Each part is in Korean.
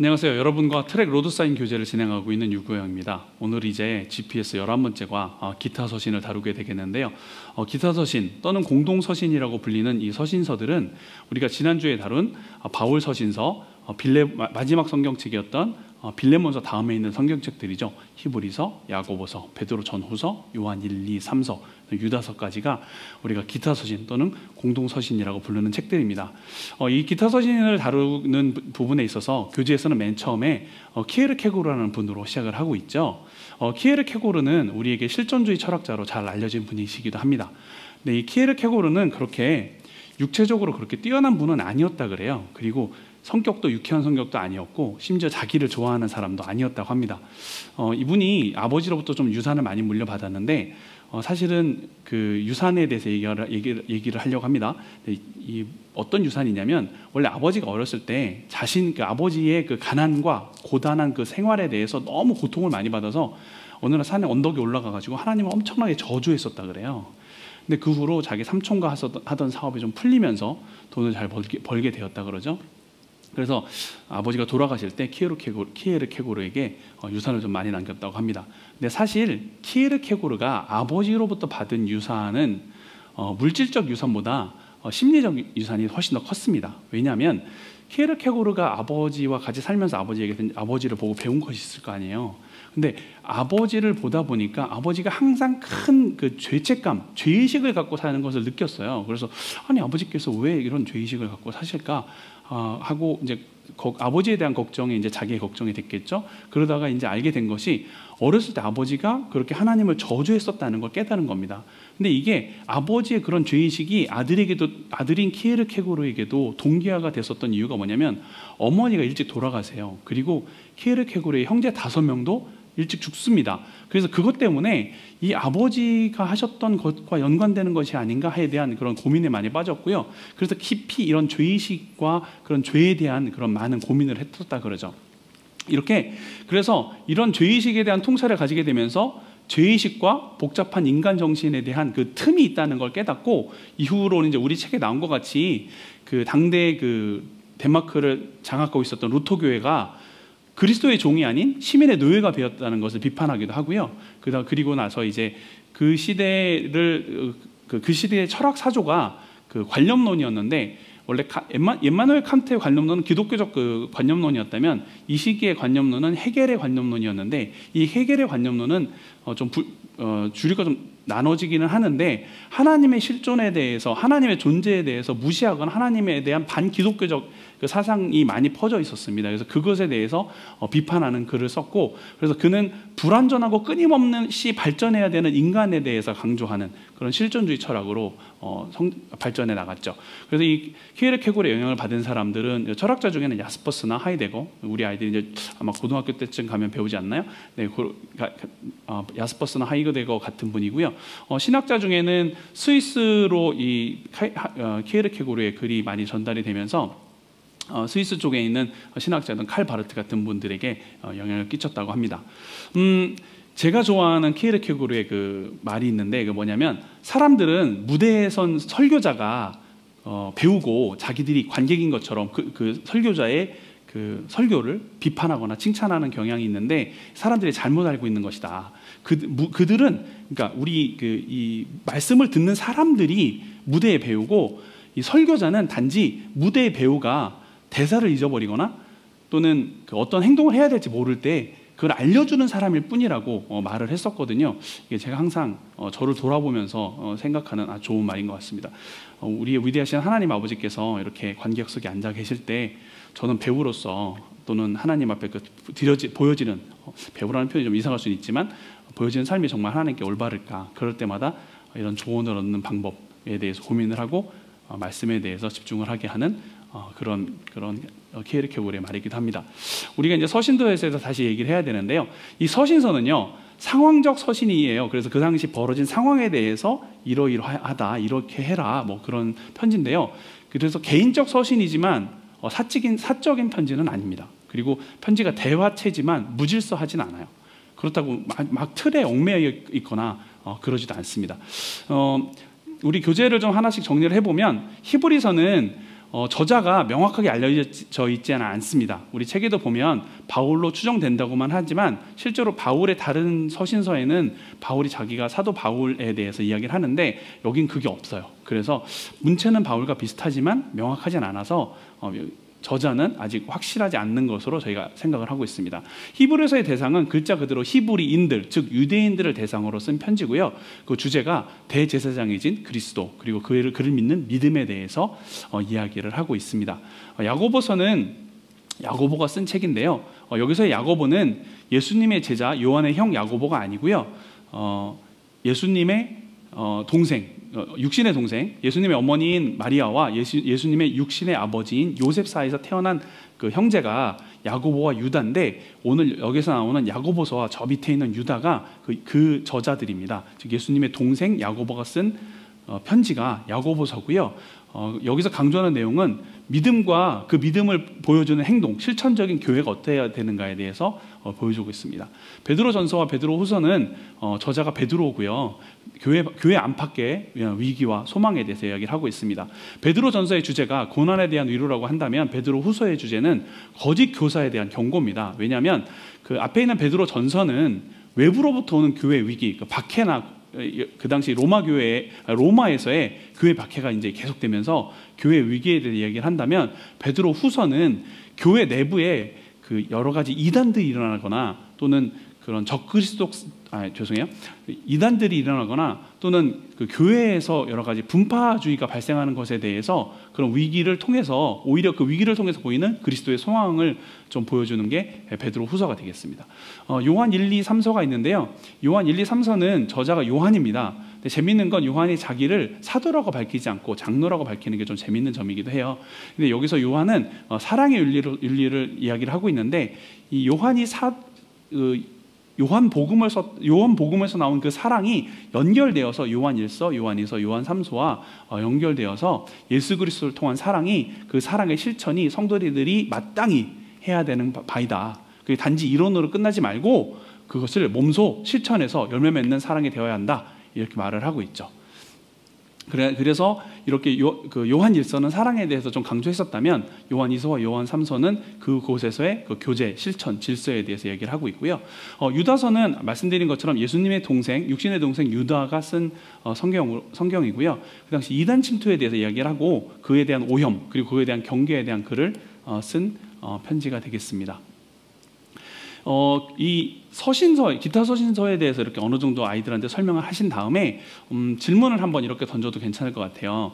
안녕하세요. 여러분과 트랙 로드사인 교제를 진행하고 있는 유구영입니다. 오늘 이제 GPS 11번째과 기타 서신을 다루게 되겠는데요. 기타 서신 또는 공동 서신이라고 불리는 이 서신서들은 우리가 지난주에 다룬 바울 서신서, 마지막 성경책이었던 빌레몬서 다음에 있는 성경책들이죠. 히브리서, 야고보서, 베드로 전후서, 요한 1, 2, 3서, 유다서까지가 우리가 기타 서신 또는 공동 서신이라고 부르는 책들입니다. 이 기타 서신을 다루는 부분에 있어서 교재에서는 맨 처음에 키에르케고르라는 분으로 시작을 하고 있죠. 키에르케고르는 우리에게 실존주의 철학자로 잘 알려진 분이시기도 합니다. 근데 이 키에르케고르는 그렇게 육체적으로 그렇게 뛰어난 분은 아니었다 그래요. 그리고 성격도 유쾌한 성격도 아니었고 심지어 자기를 좋아하는 사람도 아니었다고 합니다. 이분이 아버지로부터 좀 유산을 많이 물려받았는데 사실은 그 유산에 대해서 얘기를 하려고 합니다. 이 어떤 유산이냐면 원래 아버지가 어렸을 때 그 아버지의 그 가난과 고단한 그 생활에 대해서 너무 고통을 많이 받아서 어느 날 산에 언덕에 올라가 가지고 하나님을 엄청나게 저주했었다 그래요. 근데 그 후로 자기 삼촌과 하던 사업이 좀 풀리면서 돈을 잘 벌게 되었다 그러죠. 그래서 아버지가 돌아가실 때 키에르케고르에게 유산을 좀 많이 남겼다고 합니다. 근데 사실 키에르케고르가 아버지로부터 받은 유산은 물질적 유산보다 심리적 유산이 훨씬 더 컸습니다. 왜냐하면 키에르케고르가 아버지와 같이 살면서 아버지를 보고 배운 것이 있을 거 아니에요. 근데 아버지를 보다 보니까 아버지가 항상 큰 그 죄책감, 죄의식을 갖고 사는 것을 느꼈어요. 그래서 아니 아버지께서 왜 이런 죄의식을 갖고 사실까 하고 이제 아버지에 대한 걱정이 이제 자기의 걱정이 됐겠죠. 그러다가 이제 알게 된 것이 어렸을 때 아버지가 그렇게 하나님을 저주했었다는 걸 깨달은 겁니다. 근데 이게 아버지의 그런 죄의식이 아들인 키에르케고르에게도 동기화가 됐었던 이유가 뭐냐면 어머니가 일찍 돌아가세요. 그리고 키에르케고르의 형제 5명도 일찍 죽습니다. 그래서 그것 때문에 이 아버지가 하셨던 것과 연관되는 것이 아닌가에 대한 그런 고민에 많이 빠졌고요. 그래서 깊이 이런 죄의식과 그런 죄에 대한 그런 많은 고민을 했었다 그러죠. 그래서 이런 죄의식에 대한 통찰을 가지게 되면서 죄의식과 복잡한 인간 정신에 대한 그 틈이 있다는 걸 깨닫고 이후로는 이제 우리 책에 나온 것 같이 그 당대 그 덴마크를 장악하고 있었던 루터 교회가 그리스도의 종이 아닌 시민의 노예가 되었다는 것을 비판하기도 하고요. 그리고 나서 이제 그 시대의 철학 사조가 그 관념론이었는데 원래 임마누엘 칸트의 관념론은 기독교적 그 관념론이었다면 이 시기의 관념론은 헤겔의 관념론이었는데 이 헤겔의 관념론은 주류가 좀 나눠지기는 하는데 하나님의 실존에 대해서 하나님의 존재에 대해서 무시하거나 하나님에 대한 반기독교적 그 사상이 많이 퍼져 있었습니다. 그래서 그것에 대해서 비판하는 글을 썼고 그래서 그는 불완전하고 끊임없이 발전해야 되는 인간에 대해서 강조하는 그런 실존주의 철학으로 발전해 나갔죠. 그래서 이 키에르케고르의 영향을 받은 사람들은 철학자 중에는 야스퍼스나 하이데거, 우리 아이들이 이제 아마 고등학교 때쯤 가면 배우지 않나요? 네, 야스퍼스나 하이데거 같은 분이고요. 신학자 중에는 스위스로 이 키에르케고르의 글이 많이 전달이 되면서 스위스 쪽에 있는 신학자든 칼 바르트 같은 분들에게 영향을 끼쳤다고 합니다. 제가 좋아하는 키에르케고르의 그 말이 있는데 그 뭐냐면 사람들은 무대에 선 설교자가 배우고 자기들이 관객인 것처럼 그 설교자의 그 설교를 비판하거나 칭찬하는 경향이 있는데 사람들이 잘못 알고 있는 것이다. 그들은 그러니까 이 말씀을 듣는 사람들이 무대에 배우고 이 설교자는 단지 무대의 배우가 대사를 잊어버리거나 또는 그 어떤 행동을 해야 될지 모를 때 그걸 알려주는 사람일 뿐이라고 말을 했었거든요. 이게 제가 항상 저를 돌아보면서 생각하는 아주 좋은 말인 것 같습니다. 우리의 위대하신 하나님 아버지께서 이렇게 관객석에 앉아 계실 때 저는 배우로서 또는 하나님 앞에 보여지는 배우라는 표현이 좀 이상할 수는 있지만 보여지는 삶이 정말 하나님께 올바를까 그럴 때마다 이런 조언을 얻는 방법에 대해서 고민을 하고 말씀에 대해서 집중을 하게 하는 그런 키에르케고르의 말이기도 합니다. 우리가 이제 서신도에서 다시 얘기를 해야 되는데요. 이 서신서는요 상황적 서신이에요. 그래서 그 당시 벌어진 상황에 대해서 이러이러하다, 이렇게 해라, 뭐 그런 편지인데요. 그래서 개인적 서신이지만 사적인 편지는 아닙니다. 그리고 편지가 대화체지만 무질서하진 않아요. 그렇다고 막 틀에 얽매여 있거나 그러지도 않습니다. 우리 교재를 좀 하나씩 정리를 해보면 히브리서는 저자가 명확하게 알려져 있지는 않습니다. 우리 책에도 보면 바울로 추정된다고만 하지만 실제로 바울의 다른 서신서에는 바울이 자기가 사도 바울에 대해서 이야기를 하는데 여긴 그게 없어요. 그래서 문체는 바울과 비슷하지만 명확하진 않아서 저자는 아직 확실하지 않는 것으로 저희가 생각을 하고 있습니다. 히브리서의 대상은 글자 그대로 히브리인들, 즉 유대인들을 대상으로 쓴 편지고요. 그 주제가 대제사장이신 그리스도 그리고 그를 믿는 믿음에 대해서 이야기를 하고 있습니다. 야고보서는 야고보가 쓴 책인데요. 여기서의 야고보는 예수님의 제자 요한의 형 야고보가 아니고요. 예수님의 동생, 육신의 동생, 예수님의 어머니인 마리아와 예수님의 육신의 아버지인 요셉 사이에서 태어난 그 형제가 야고보와 유다인데, 오늘 여기서 나오는 야고보서와 저 밑에 있는 유다가 그 저자들입니다. 즉 예수님의 동생 야고보가 쓴 편지가 야고보서고요. 여기서 강조하는 내용은 믿음과 그 믿음을 보여주는 행동, 실천적인 교회가 어때야 되는가에 대해서 보여주고 있습니다. 베드로전서와 베드로후서는 저자가 베드로고요. 교회 안팎의 위기와 소망에 대해서 이야기를 하고 있습니다. 베드로전서의 주제가 고난에 대한 위로라고 한다면 베드로후서의 주제는 거짓 교사에 대한 경고입니다. 왜냐하면 그 앞에 있는 베드로전서는 외부로부터 오는 교회 위기, 박해나 그 당시 로마에서의 교회 박해가 이제 계속되면서 교회 위기에 대해 이야기를 한다면, 베드로 후서는 교회 내부에 그 여러 가지 이단들이 일어나거나 또는 그런 이단들이 일어나거나 또는 그 교회에서 여러 가지 분파주의가 발생하는 것에 대해서 그런 위기를 통해서, 오히려 그 위기를 통해서 보이는 그리스도의 소망을 좀 보여주는 게 베드로 후서가 되겠습니다. 요한 1, 2, 3서가 있는데요. 요한 1, 2, 3서는 저자가 요한입니다. 근데 재밌는 건 요한이 자기를 사도라고 밝히지 않고 장로라고 밝히는 게 좀 재밌는 점이기도 해요. 근데 여기서 요한은 사랑의 윤리를 이야기를 하고 있는데, 이 요한이 요한복음에서 나온 그 사랑이 연결되어서 요한 1서, 요한 2서, 요한 3서와 연결되어서 예수 그리스도를 통한 사랑이, 그 사랑의 실천이 성도들이 마땅히 해야 되는 바이다. 단지 이론으로 끝나지 말고 그것을 몸소 실천해서 열매 맺는 사랑이 되어야 한다, 이렇게 말을 하고 있죠. 그래서 이렇게 요한 1서는 사랑에 대해서 좀 강조했었다면 요한 2서와 요한 3서는 그곳에서의 그 교제, 실천, 질서에 대해서 얘기를 하고 있고요. 유다서는 말씀드린 것처럼 예수님의 동생, 육신의 동생 유다가 쓴 성경이고요. 그 당시 이단 침투에 대해서 이야기를 하고 그에 대한 오염, 그리고 그에 대한 경계에 대한 글을 쓴 편지가 되겠습니다. 이 서신서, 기타 서신서에 대해서 이렇게 어느 정도 아이들한테 설명을 하신 다음에 질문을 한번 이렇게 던져도 괜찮을 것 같아요.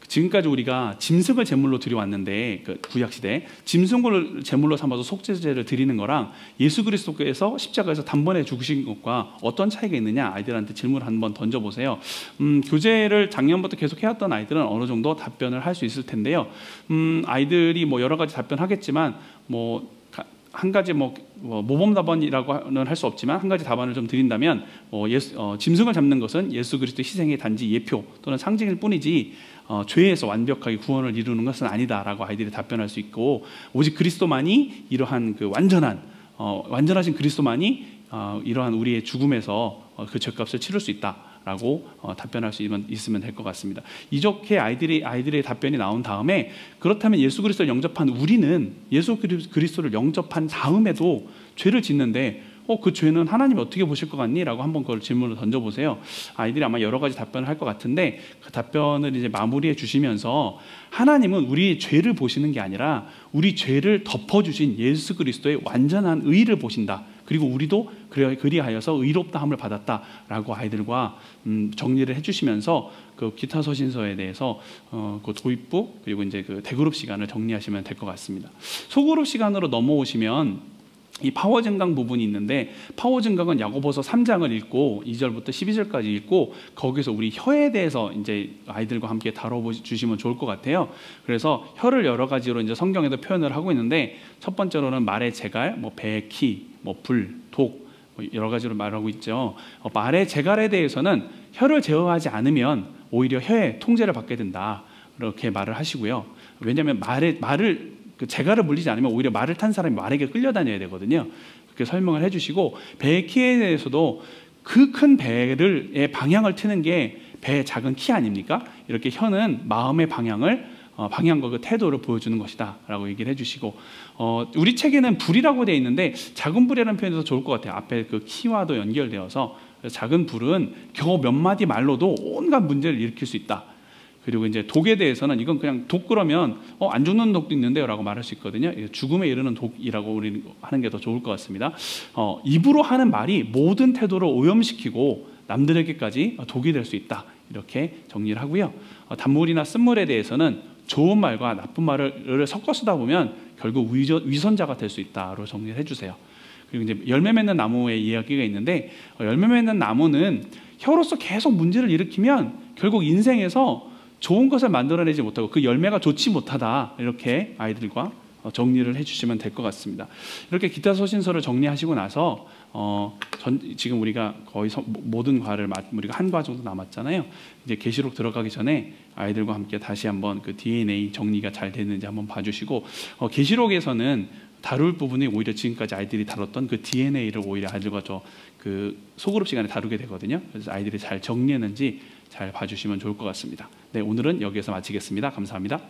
지금까지 우리가 짐승을 제물로 드려왔는데, 그 구약시대 짐승을 제물로 삼아서 속죄제를 드리는 거랑 예수 그리스도께서 십자가에서 단번에 죽으신 것과 어떤 차이가 있느냐, 아이들한테 질문을 한번 던져보세요. 교재를 작년부터 계속 해왔던 아이들은 어느 정도 답변을 할 수 있을 텐데요. 아이들이 뭐 여러 가지 답변하겠지만 한 가지 모범 답안이라고는 할 수 없지만 한 가지 답안을 좀 드린다면, 짐승을 잡는 것은 예수 그리스도의 희생의 단지 예표 또는 상징일 뿐이지 죄에서 완벽하게 구원을 이루는 것은 아니다라고 아이들이 답변할 수 있고, 오직 그리스도만이 이러한 그 완전하신 그리스도만이 이러한 우리의 죽음에서 그 죄값을 치를 수 있다라고 답변할 수 있으면 될 것 같습니다. 이렇게 아이들의 답변이 나온 다음에, 그렇다면 예수 그리스도를 영접한 우리는 예수 그리스도를 영접한 다음에도 죄를 짓는데 그 죄는 하나님이 어떻게 보실 것 같니? 라고 한번 그걸 질문을 던져보세요. 아이들이 아마 여러 가지 답변을 할 것 같은데, 그 답변을 이제 마무리해 주시면서, 하나님은 우리의 죄를 보시는 게 아니라 우리 죄를 덮어주신 예수 그리스도의 완전한 의를 보신다. 그리고 우리도 그리하여서 의롭다함을 받았다라고 아이들과 정리를 해주시면서 그 기타 서신서에 대해서 그 도입부 그리고 이제 그 대그룹 시간을 정리하시면 될 것 같습니다. 소그룹 시간으로 넘어오시면 이 파워 증강 부분이 있는데, 파워 증강은 야고보서 3장을 읽고 2절부터 12절까지 읽고 거기서 우리 혀에 대해서 이제 아이들과 함께 다뤄주시면 좋을 것 같아요. 그래서 혀를 여러 가지로 이제 성경에도 표현을 하고 있는데, 첫 번째로는 말의 재갈, 배, 키, 불, 독, 여러 가지로 말하고 있죠. 말의 재갈에 대해서는 혀를 제어하지 않으면 오히려 혀의 통제를 받게 된다, 이렇게 말을 하시고요. 왜냐하면 그 재갈을 물리지 않으면 오히려 말을 탄 사람이 말에게 끌려다녀야 되거든요. 그렇게 설명을 해주시고, 배의 키에 대해서도 그 큰 배의 방향을 트는 게 배의 작은 키 아닙니까? 이렇게 혀는 마음의 방향을 방향과 그 태도를 보여주는 것이다라고 얘기를 해주시고, 우리 책에는 불이라고 되어 있는데 작은 불이라는 표현이 더 좋을 것 같아요. 앞에 그 키와도 연결되어서 작은 불은 겨우 몇 마디 말로도 온갖 문제를 일으킬 수 있다. 그리고 이제 독에 대해서는 이건 그냥 독 그러면 안 죽는 독도 있는데요라고 말할 수 있거든요. 죽음에 이르는 독이라고 우리는 하는 게 더 좋을 것 같습니다. 입으로 하는 말이 모든 태도를 오염시키고 남들에게까지 독이 될 수 있다. 이렇게 정리를 하고요. 단물이나 쓴물에 대해서는 좋은 말과 나쁜 말을 섞어 쓰다 보면 결국 위선자가 될 수 있다로 정리를 해주세요. 그리고 이제 열매 맺는 나무의 이야기가 있는데, 열매 맺는 나무는 혀로서 계속 문제를 일으키면 결국 인생에서 좋은 것을 만들어내지 못하고 그 열매가 좋지 못하다, 이렇게 아이들과 정리를 해주시면 될 것 같습니다. 이렇게 기타 서신서를 정리하시고 나서 지금 우리가 거의 모든 과를 우리가 한 과 정도 남았잖아요. 이제 계시록 들어가기 전에 아이들과 함께 다시 한번 그 DNA 정리가 잘 됐는지 한번 봐주시고, 계시록에서는 다룰 부분이 오히려 지금까지 아이들이 다뤘던 그 DNA를 오히려 아이들과 그 소그룹 시간에 다루게 되거든요. 그래서 아이들이 잘 정리했는지 잘 봐주시면 좋을 것 같습니다. 네, 오늘은 여기에서 마치겠습니다. 감사합니다.